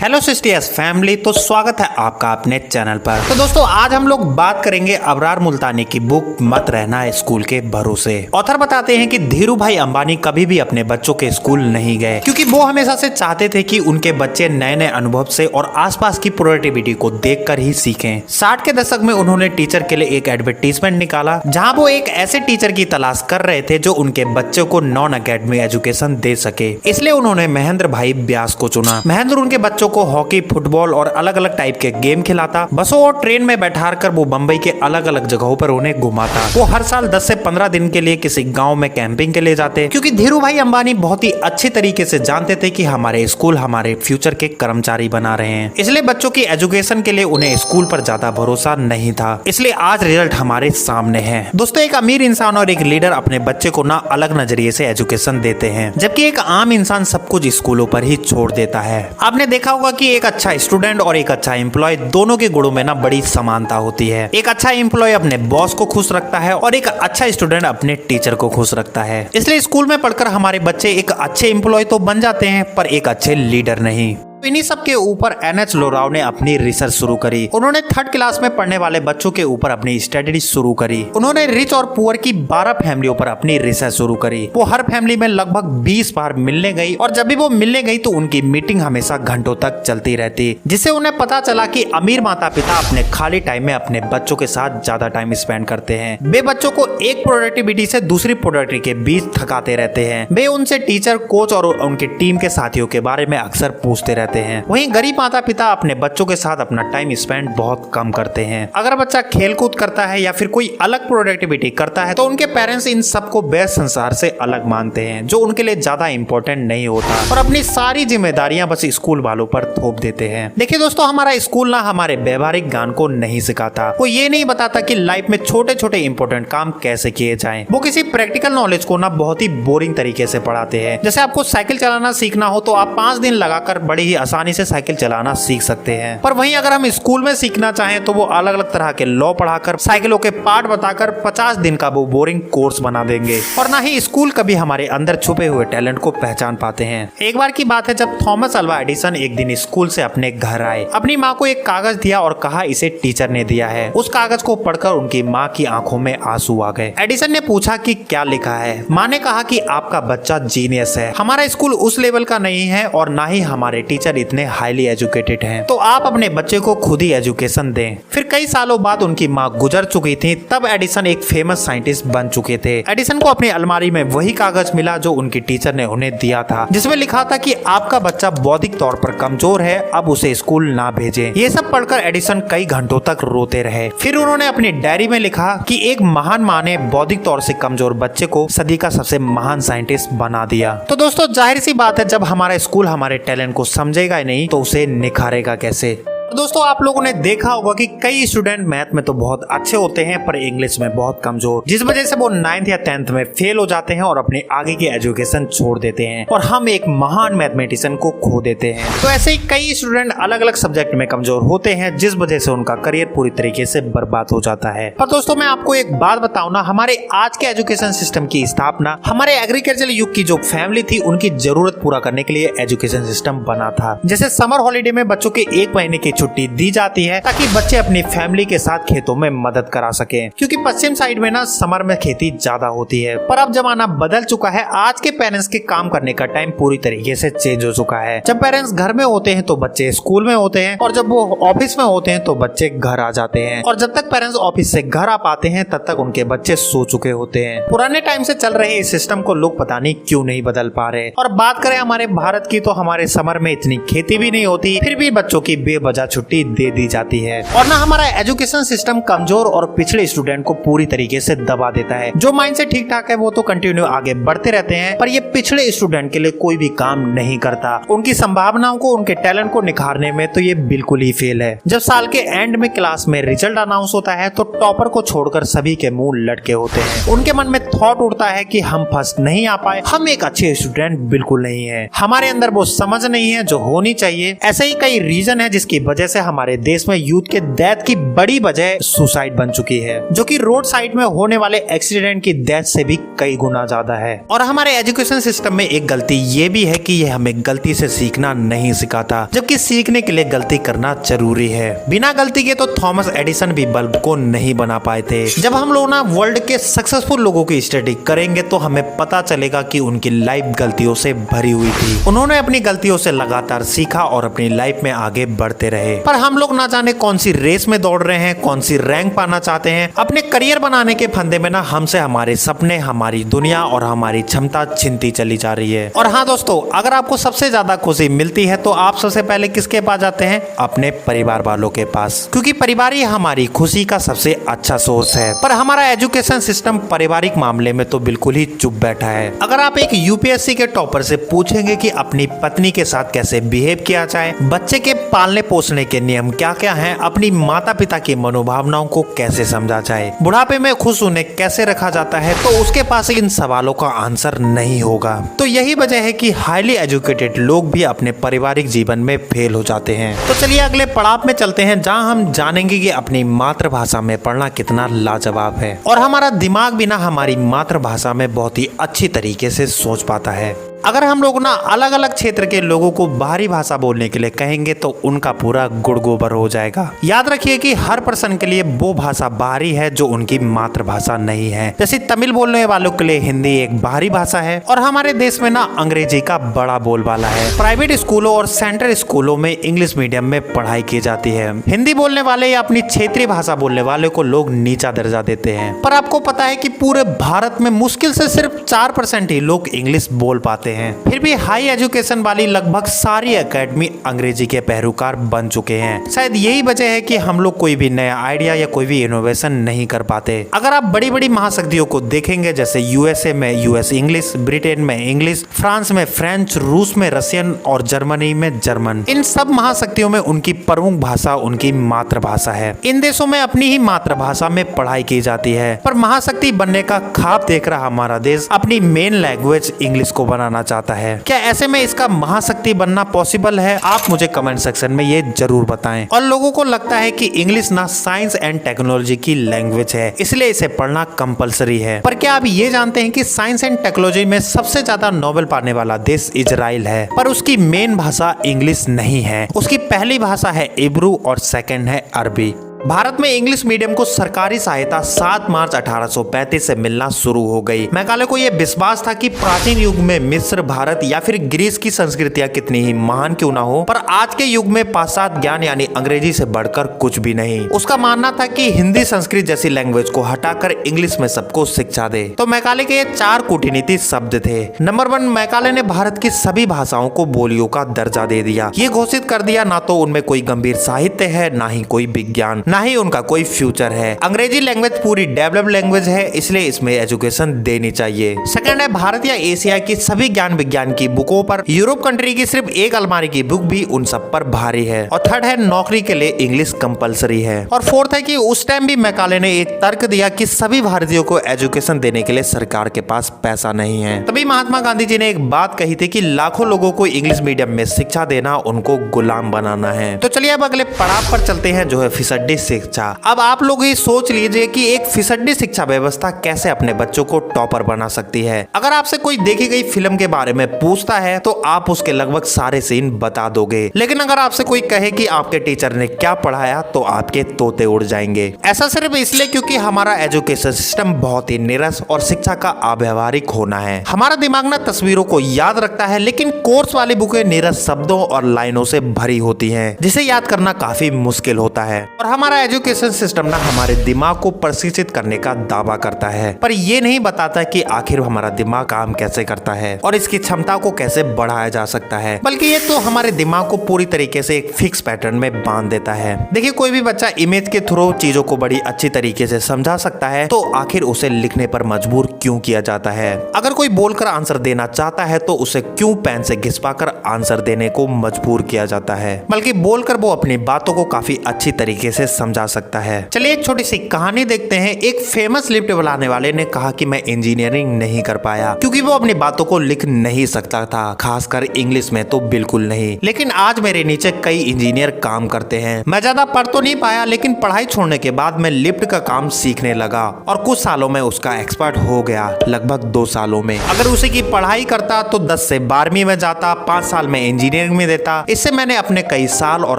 Hello sisters family, तो स्वागत है आपका अपने चैनल पर। तो दोस्तों आज हम लोग बात करेंगे अबरार मुल्तानी की बुक मत रहना स्कूल के भरोसे। ऑथर बताते हैं कि धीरू भाई अंबानी कभी भी अपने बच्चों के स्कूल नहीं गए क्योंकि वो हमेशा से चाहते थे कि उनके बच्चे नए नए अनुभव से और आसपास की प्रोडक्टिविटी को देखकर ही सीखें। 60 के दशक में उन्होंने टीचर के लिए एक एडवर्टीजमेंट निकाला जहाँ वो एक ऐसे टीचर की तलाश कर रहे थे जो उनके बच्चों को नॉन अकेडमी एजुकेशन दे सके। इसलिए उन्होंने महेंद्र भाई व्यास को चुना। महेंद्र उनके बच्चों को हॉकी, फुटबॉल और अलग अलग टाइप के गेम खिलाता। बसों और ट्रेन में बैठाकर वो बम्बई के अलग अलग जगहों पर उन्हें घुमाता। वो हर साल 10 से 15 दिन के लिए किसी गांव में कैंपिंग के लिए जाते क्योंकि धीरू भाई अंबानी बहुत ही अच्छे तरीके से जानते थे कि हमारे स्कूल हमारे फ्यूचर के कर्मचारी बना रहे हैं। इसलिए बच्चों की एजुकेशन के लिए उन्हें स्कूल पर ज्यादा भरोसा नहीं था। इसलिए आज रिजल्ट हमारे सामने है। दोस्तों एक अमीर इंसान और एक लीडर अपने बच्चे को ना अलग नजरिए से एजुकेशन देते हैं, जबकि एक आम इंसान सब कुछ स्कूलों पर ही छोड़ देता है। आपने देखा होगा कि एक अच्छा स्टूडेंट और एक अच्छा एम्प्लॉय दोनों के गुणों में ना बड़ी समानता होती है। एक अच्छा एम्प्लॉय अपने बॉस को खुश रखता है और एक अच्छा स्टूडेंट अपने टीचर को खुश रखता है। इसलिए स्कूल में पढ़कर हमारे बच्चे एक अच्छे एम्प्लॉय तो बन जाते हैं पर एक अच्छे लीडर नहीं। इन्हीं सब के ऊपर NH लोराव ने अपनी रिसर्च शुरू करी। उन्होंने 3rd क्लास में पढ़ने वाले बच्चों के ऊपर अपनी स्टडी शुरू करी। उन्होंने रिच और पुअर की 12 फैमिलियों पर अपनी रिसर्च शुरू करी। वो हर फैमिली में लगभग 20 बार मिलने गई और जब भी वो मिलने गई तो उनकी मीटिंग हमेशा घंटों तक चलती रहती, जिससे उन्हें पता चला कि अमीर माता पिता अपने खाली टाइम में अपने बच्चों के साथ ज्यादा टाइम स्पेंड करते हैं। वे बच्चों को एक प्रोडक्टिविटी से दूसरी प्रोडक्टिविटी के बीच थकाते रहते हैं। वे उनसे टीचर, कोच और उनके टीम के साथियों के बारे में अक्सर पूछते रहते हैं। वहीं गरीब माता पिता अपने बच्चों के साथ अपना टाइम स्पेंड बहुत कम करते हैं। अगर बच्चा खेलकूद करता है या फिर कोई अलग प्रोडक्टिविटी करता है तो उनके पेरेंट्स इन सबको बेस्ट संसार से अलग मानते हैं, जो उनके लिए ज्यादा इंपॉर्टेंट नहीं होता और अपनी सारी जिम्मेदारियां बस स्कूल वालों पर थोप देते हैं। देखिए दोस्तों, हमारा स्कूल ना हमारे व्यवहारिक ज्ञान को नहीं सिखाता। वो ये नहीं बताता कि लाइफ में छोटे छोटे इंपॉर्टेंट काम कैसे किए जाएं। वो किसी प्रैक्टिकल नॉलेज को ना बहुत ही बोरिंग तरीके से पढ़ाते हैं। जैसे आपको साइकिल चलाना सीखना हो तो आप 5 दिन लगाकर बड़ी ही आसानी से साइकिल चलाना सीख सकते हैं, पर वहीं अगर हम स्कूल में सीखना चाहें तो वो अलग अलग तरह के लॉ पढ़ाकर, साइकिलों के पार्ट बताकर 50 दिन का वो बोरिंग कोर्स बना देंगे। और ना ही स्कूल कभी हमारे अंदर छुपे हुए टैलेंट को पहचान पाते हैं। एक बार की बात है जब थॉमस अल्वा एडिसन एक दिन स्कूल से अपने घर आए। अपनी माँ को एक कागज दिया और कहा इसे टीचर ने दिया है। उस कागज को पढ़कर उनकी माँ की आंखों में आंसू आ गए। एडिसन ने पूछा कि क्या लिखा है। माँ ने कहा कि आपका बच्चा जीनियस है। हमारा स्कूल उस लेवल का नहीं है और ना ही हमारे टीचर इतने हाईली एजुकेटेड हैं, तो आप अपने बच्चे को खुद ही एजुकेशन दें। फिर कई सालों बाद उनकी माँ गुजर चुकी थी, तब एडिसन एक फेमस साइंटिस्ट बन चुके थे। एडिसन को अपनी अलमारी में वही कागज मिला जो उनकी टीचर ने उन्हें दिया था, जिसमें लिखा था कि आपका बच्चा बौद्धिक तौर पर कमजोर है, अब उसे स्कूल ना भेजें। ये सब पढ़कर एडिसन कई घंटों तक रोते रहे। फिर उन्होंने अपनी डायरी में लिखा कि एक महान माँ ने बौद्धिक तौर से कमजोर बच्चे को सदी का सबसे महान साइंटिस्ट बना दिया। तो दोस्तों जाहिर सी बात है, जब हमारा स्कूल हमारे टैलेंट को समझेगा ही नहीं तो उसे निखारेगा कैसे। दोस्तों आप लोगों ने देखा होगा कि कई स्टूडेंट मैथ में तो बहुत अच्छे होते हैं पर इंग्लिश में बहुत कमजोर, जिस वजह से वो 9th या 10th में फेल हो जाते हैं और अपने आगे की एजुकेशन छोड़ देते हैं और हम एक महान मैथमेटिशियन को खो देते हैं। तो ऐसे ही कई स्टूडेंट अलग अलग सब्जेक्ट में कमजोर होते हैं, जिस वजह से उनका करियर पूरी तरीके से बर्बाद हो जाता है। पर दोस्तों मैं आपको एक बात बताऊं ना, हमारे आज के एजुकेशन सिस्टम की स्थापना हमारे एग्रीकल्चर युग की जो फैमिली थी उनकी जरूरत पूरा करने के लिए एजुकेशन सिस्टम बना था। जैसे समर हॉलीडे में बच्चों के 1 महीने की छुट्टी दी जाती है ताकि बच्चे अपनी फैमिली के साथ खेतों में मदद करा सकें, क्योंकि पश्चिम साइड में ना समर में खेती ज्यादा होती है। पर अब जमाना बदल चुका है। आज के पेरेंट्स के काम करने का टाइम पूरी तरीके से चेंज हो चुका है। जब पेरेंट्स घर में होते हैं तो बच्चे स्कूल में होते हैं और जब वो ऑफिस में होते हैं तो बच्चे घर आ जाते हैं। और जब तक पेरेंट्स ऑफिस से घर आ पाते हैं तब तक उनके बच्चे सो चुके होते हैं। पुराने टाइम से चल रहे इस सिस्टम को लोग पता नहीं क्यों नहीं बदल पा रहे। और बात करें हमारे भारत की तो हमारे समर में इतनी खेती भी नहीं होती, फिर भी बच्चों की बेवजह छुट्टी दे दी जाती है। और ना हमारा एजुकेशन सिस्टम कमजोर और पिछड़े स्टूडेंट को पूरी तरीके से दबा देता है। जो माइंड से ठीक ठाक है वो तो कंटिन्यू आगे बढ़ते रहते हैं, पर ये पिछड़े स्टूडेंट के लिए कोई भी काम नहीं करता। उनकी संभावनाओं को, उनके टैलेंट को निखारने में तो ये बिल्कुल ही फेल है। जब साल के एंड में क्लास में रिजल्ट अनाउंस होता है तो टॉपर को छोड़कर सभी के मुंह लटके होते हैं। उनके मन में थॉट उठता है कि हम फर्स्ट नहीं आ पाए, हम एक अच्छे स्टूडेंट बिल्कुल नहीं है, हमारे अंदर वो समझ नहीं है जो होनी चाहिए। ऐसे ही कई रीजन है जिसकी वजह वजह से हमारे देश में यूथ के डेथ की बड़ी वजह सुसाइड बन चुकी है, जो कि रोड साइड में होने वाले एक्सीडेंट की डेथ से भी कई गुना ज्यादा है। और हमारे एजुकेशन सिस्टम में एक गलती ये भी है कि यह हमें गलती से सीखना नहीं सिखाता, जबकि सीखने के लिए गलती करना जरूरी है। बिना गलती के तो थॉमस एडिसन भी बल्ब को नहीं बना पाए थे। जब हम लोग ना वर्ल्ड के सक्सेसफुल लोगों की स्टडी करेंगे तो हमें पता चलेगा कि उनकी लाइफ गलतियों से भरी हुई थी। उन्होंने अपनी गलतियों से लगातार सीखा और अपनी लाइफ में आगे बढ़ते रहे। पर हम लोग ना जाने कौन सी रेस में दौड़ रहे हैं, कौन सी रैंक पाना चाहते हैं, अपने करियर बनाने के फंदे में ना हमसे हमारे सपने, हमारी दुनिया और हमारी क्षमता छिनती चली जा रही है। और हाँ दोस्तों, अगर आपको सबसे ज्यादा खुशी मिलती है तो आप सबसे पहले किसके पास जाते हैं? अपने परिवार वालों के पास, क्योंकि परिवार ही हमारी खुशी का सबसे अच्छा सोर्स है। पर हमारा एजुकेशन सिस्टम पारिवारिक मामले में तो बिल्कुल ही चुप बैठा है। अगर आप एक यूपीएससी के टॉपर से पूछेंगे कि अपनी पत्नी के साथ कैसे बिहेव किया जाए, बच्चे के पालने पोसने के नियम क्या क्या हैं, अपनी माता पिता की मनोभावनाओं को कैसे समझा जाए, बुढ़ापे में खुश उन्हें कैसे रखा जाता है, तो उसके पास इन सवालों का आंसर नहीं होगा। तो यही वजह है कि हाईली एजुकेटेड लोग भी अपने पारिवारिक जीवन में फेल हो जाते हैं। तो चलिए अगले पड़ाव में चलते हैं, जहां हम जानेंगे कि अपनी मातृभाषा में पढ़ना कितना लाजवाब है और हमारा दिमाग भी ना हमारी मातृभाषा में बहुत ही अच्छी तरीके से सोच पाता है। अगर हम लोग ना अलग अलग क्षेत्र के लोगों को बाहरी भाषा बोलने के लिए कहेंगे तो उनका पूरा गुड़ गोबर हो जाएगा। याद रखिए कि हर पर्सन के लिए वो भाषा बाहरी है जो उनकी मातृभाषा नहीं है। जैसे तमिल बोलने वालों के लिए हिंदी एक बाहरी भाषा है और हमारे देश में ना अंग्रेजी का बड़ा बोलबाला है। प्राइवेट स्कूलों और सेंट्रल स्कूलों में इंग्लिश मीडियम में पढ़ाई की जाती है। हिंदी बोलने वाले या अपनी क्षेत्रीय भाषा बोलने वाले को लोग नीचा दर्जा देते हैं। पर आपको पता है कि पूरे भारत में मुश्किल से सिर्फ 4% ही लोग इंग्लिश बोल पाते हैं। फिर भी हाई एजुकेशन वाली लगभग सारी एकेडमी अंग्रेजी के पैरोकार बन चुके हैं। शायद यही वजह है कि हम लोग कोई भी नया आइडिया या कोई भी इनोवेशन नहीं कर पाते। अगर आप बड़ी बड़ी महाशक्तियों को देखेंगे, जैसे यूएसए में यूएस इंग्लिश, ब्रिटेन में इंग्लिश, फ्रांस में फ्रेंच, रूस में रशियन और जर्मनी में जर्मन, इन सब महाशक्तियों में उनकी प्रमुख भाषा उनकी मातृभाषा है। इन देशों में अपनी ही मातृभाषा में पढ़ाई की जाती है। पर महाशक्ति बनने का ख्वाब देख रहा हमारा देश अपनी मेन लैंग्वेज इंग्लिश को बनाना चाहता है। क्या ऐसे में इसका महाशक्ति बनना पॉसिबल है? आप मुझे कमेंट सेक्शन में ये जरूर बताएं। और लोगों को लगता है कि इंग्लिश ना साइंस एंड टेक्नोलॉजी की लैंग्वेज है, इसलिए इसे पढ़ना कंपलसरी है। पर क्या आप ये जानते हैं कि साइंस एंड टेक्नोलॉजी में सबसे ज्यादा नोबेल पाने वाला देश इजराइल है, पर उसकी मेन भाषा इंग्लिश नहीं है। उसकी पहली भाषा है इब्रू और सेकंड है अरबी। भारत में इंग्लिश मीडियम को सरकारी सहायता 7 मार्च 1835 से मिलना शुरू हो गई। मैकाले को यह विश्वास था कि प्राचीन युग में मिस्र, भारत या फिर ग्रीस की संस्कृतियां कितनी ही महान क्यों ना हो, पर आज के युग में पाश्चात्य ज्ञान यानी अंग्रेजी से बढ़कर कुछ भी नहीं। उसका मानना था कि हिंदी, संस्कृत जैसी लैंग्वेज को हटाकर इंग्लिश में सबको शिक्षा दे। तो मैकाले के ये 4 कूटनीति शब्द थे। नंबर 1, मैकाले ने भारत की सभी भाषाओं को बोलियों का दर्जा दे दिया। ये घोषित कर दिया ना तो उनमें कोई गंभीर साहित्य है, ना ही कोई विज्ञान, ना ही उनका कोई फ्यूचर है। अंग्रेजी लैंग्वेज पूरी डेवलप्ड लैंग्वेज है, इसलिए इसमें एजुकेशन देनी चाहिए। सेकंड है, भारत या एशिया की सभी ज्ञान विज्ञान की बुकों पर यूरोप कंट्री की सिर्फ एक अलमारी की बुक भी उन सब पर भारी है। और थर्ड है, नौकरी के लिए इंग्लिश कंपलसरी है। और फोर्थ है कि उस टाइम भी मैकाले ने एक तर्क दिया कि सभी भारतीयों को एजुकेशन देने के लिए सरकार के पास पैसा नहीं है। तभी महात्मा गांधी जी ने एक बात कही थी कि लाखों लोगों को इंग्लिश मीडियम में शिक्षा देना उनको गुलाम बनाना है। तो चलिए अब अगले पड़ाव पर चलते हैं, जो है फीसदी शिक्षा। अब आप लोग ये सोच लीजिए कि एक फीसदी शिक्षा व्यवस्था कैसे अपने बच्चों को टॉपर बना सकती है। अगर आपसे कोई देखी गई फिल्म के बारे में पूछता है तो आप उसके लगभग सारे सीन बता दोगे, लेकिन अगर आपसे कोई कहे कि आपके टीचर ने क्या पढ़ाया तो आपके तोते उड़ जाएंगे। ऐसा सिर्फ इसलिए क्योंकि हमारा एजुकेशन सिस्टम बहुत ही नीरस और शिक्षा का अव्यवहारिक होना है। हमारा दिमाग ना तस्वीरों को याद रखता है, लेकिन कोर्स वाली बुकें नीरस शब्दों और लाइनों से भरी होती हैं, जिसे याद करना काफी मुश्किल होता है। और हमारा एजुकेशन सिस्टम ना हमारे दिमाग को प्रशिक्षित करने का दावा करता है, पर ये नहीं बताता कि आखिर हमारा दिमाग काम कैसे करता है और इसकी क्षमता को कैसे बढ़ाया जा सकता है, बल्कि ये तो हमारे दिमाग को पूरी तरीके से एक फिक्स पैटर्न में बांध देता है। देखिए, कोई भी बच्चा इमेज के थ्रू चीजों को बड़ी अच्छी तरीके से समझा सकता है, तो आखिर उसे लिखने पर मजबूर क्यों किया जाता है? अगर कोई बोलकर आंसर देना चाहता है तो उसे क्यों पेन से घिसपाकर आंसर देने को मजबूर किया जाता है, बल्कि बोलकर वो अपनी बातों को काफी अच्छी तरीके से समझा सकता है। चलिए एक छोटी सी कहानी देखते हैं। एक फेमस लिफ्ट बनाने वाले ने कहा कि मैं इंजीनियरिंग नहीं कर पाया क्योंकि वो अपनी बातों को लिख नहीं सकता था, खासकर इंग्लिश में तो बिल्कुल नहीं। लेकिन आज मेरे नीचे कई इंजीनियर काम करते हैं। मैं ज्यादा पढ़ तो नहीं पाया, लेकिन पढ़ाई छोड़ने के बाद मैं लिफ्ट का काम सीखने लगा और कुछ सालों में उसका एक्सपर्ट हो गया, लगभग 2 सालों में। अगर उसी की पढ़ाई करता तो 10 से 12वीं में जाता, 5 साल में इंजीनियरिंग में देता। इससे मैंने अपने कई साल और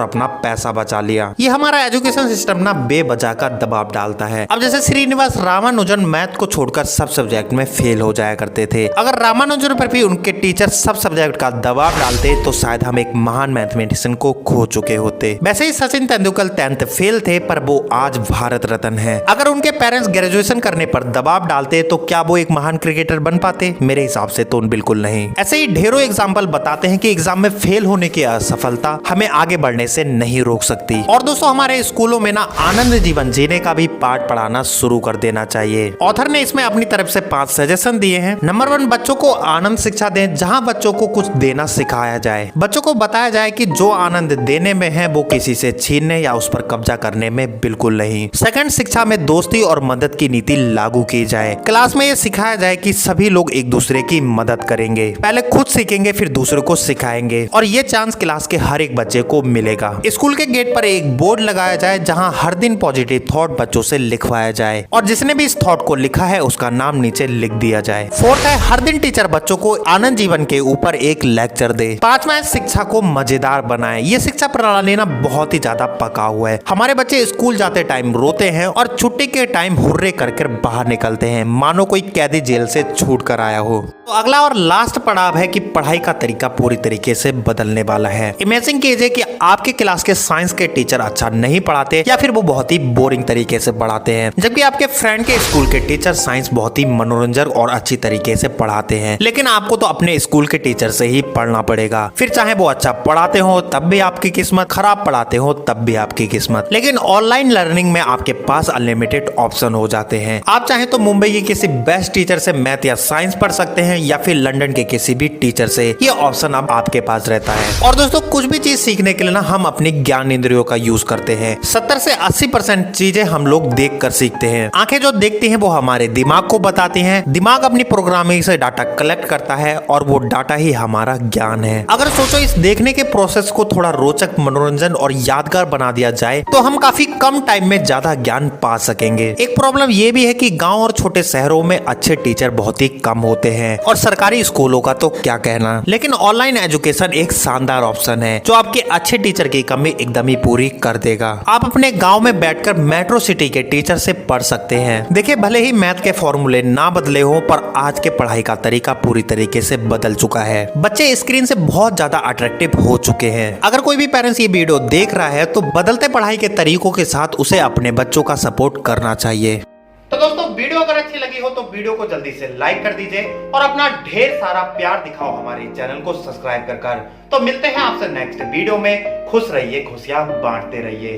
अपना पैसा बचा लिया। ये हमारा एजुकेशन सिस्टम ना बेवजह का दबाव डालता है। अब जैसे श्रीनिवास रामानुजन मैथ को छोड़कर सब सब्जेक्ट में फेल हो जाया करते थे। अगर रामानुजन पर भी उनके टीचर सब सब्जेक्ट का दबाव डालते तो शायद हम एक महान मैथमेटिशियन को खो चुके होते। वैसे ही सचिन तेंदुलकर 10th फेल थे, पर वो आज भारत रत्न है। अगर उनके पेरेंट्स ग्रेजुएशन करने पर दबाव डालते तो क्या वो एक महान क्रिकेटर बन पाते? मेरे हिसाब से तो बिल्कुल नहीं। ऐसे ही ढेरों एग्जाम्पल बताते हैं कि एग्जाम में फेल होने की असफलता हमें आगे बढ़ने से नहीं रोक सकती। और दोस्तों, हमारे स्कूलों में ना आनंद जीवन जीने का भी पाठ पढ़ाना शुरू कर देना चाहिए। ऑथर ने इसमें अपनी तरफ से 5 सजेशन दिए हैं। नंबर 1, बच्चों को आनंद शिक्षा दें, जहां बच्चों को कुछ देना सिखाया जाए। बच्चों को बताया जाए कि जो आनंद देने में है वो किसी से छीनने या उस पर कब्जा करने में बिल्कुल नहीं। सेकंड, शिक्षा में दोस्ती और मदद की नीति लागू की जाए। क्लास में ये सिखाया जाए कि सभी लोग एक दूसरे की मदद करेंगे, पहले खुद सीखेंगे फिर दूसरों को सिखाएंगे, और ये चांस क्लास के हर एक बच्चे को मिलेगा। स्कूल के गेट पर एक बोर्ड लगाया जाए जहां हर दिन पॉजिटिव थॉट बच्चों से लिखवाया जाए और जिसने भी इस थॉट को लिखा है उसका नाम नीचे लिख दिया जाए। 4th है, हर दिन टीचर बच्चों को आनंद जीवन के ऊपर एक लेक्चर दे। 5वां है, शिक्षा को मजेदार बनाए। ये शिक्षा प्रणाली ना बहुत ही ज्यादा पका हुआ है। हमारे बच्चे स्कूल जाते टाइम रोते हैं और छुट्टी के टाइम हुर्रे करके बाहर निकलते हैं, मानो कोई कैदी जेल से छूट कर आया हो। तो अगला और लास्ट पड़ाव है कि पढ़ाई का तरीका पूरी तरीके से बदलने वाला है। इमेजिन कीजिए कि आपके क्लास के साइंस के टीचर अच्छा नहीं पढ़ाते या फिर वो बहुत ही बोरिंग तरीके से पढ़ाते हैं, जबकि आपके फ्रेंड के स्कूल के टीचर साइंस बहुत ही मनोरंजक और अच्छी तरीके से पढ़ाते हैं। लेकिन आपको तो अपने स्कूल के टीचर से ही पढ़ना पड़ेगा, फिर चाहे वो अच्छा पढ़ाते हो तब भी आपकी किस्मत, खराब पढ़ाते हो तब भी आपकी किस्मत। लेकिन ऑनलाइन लर्निंग में आपके पास अनलिमिटेड ऑप्शन हो जाते हैं। आप चाहे तो मुंबई के किसी बेस्ट टीचर से मैथ या साइंस पढ़ सकते हैं या फिर लंदन के किसी भी टीचर से। ये ऑप्शन अब आपके पास रहता है। और दोस्तों, कुछ भी चीज सीखने के लिए ना हम अपनी ज्ञान इंद्रियों का यूज करते हैं। 70 से 80% चीजें हम लोग देख कर सीखते हैं। आंखें जो देखती हैं वो हमारे दिमाग को बताती हैं। दिमाग अपनी प्रोग्रामिंग से डाटा कलेक्ट करता है और वो डाटा ही हमारा ज्ञान है। अगर सोचो इस देखने के प्रोसेस को थोड़ा रोचक, मनोरंजन और यादगार बना दिया जाए तो हम काफी कम टाइम में ज्यादा ज्ञान पा सकेंगे। एक प्रॉब्लम ये भी है कि गांव और छोटे शहरों में अच्छे टीचर बहुत ही कम होते हैं और सरकारी स्कूलों का तो क्या कहना। लेकिन ऑनलाइन एजुकेशन एक शानदार ऑप्शन है जो आपके अच्छे टीचर की कमी एकदम ही पूरी कर देगा। आप अपने गांव में बैठकर मेट्रो सिटी के टीचर से पढ़ सकते हैं। देखिए, भले ही मैथ के फॉर्मूले ना बदले हो, पर आज के पढ़ाई का तरीका पूरी तरीके से बदल चुका है। बच्चे स्क्रीन से बहुत ज्यादा अट्रैक्टिव हो चुके हैं। अगर कोई भी पेरेंट्स ये वीडियो देख रहा है तो बदलते पढ़ाई के तरीकों के साथ उसे अपने बच्चों का सपोर्ट करना चाहिए। तो दोस्तों, वीडियो अगर अच्छी लगी हो तो वीडियो को जल्दी से लाइक कर दीजिए और अपना ढेर सारा प्यार दिखाओ हमारे चैनल को सब्सक्राइब कर। तो मिलते हैं आपसे नेक्स्ट वीडियो में। खुश रहिए, खुशियां बांटते रहिए।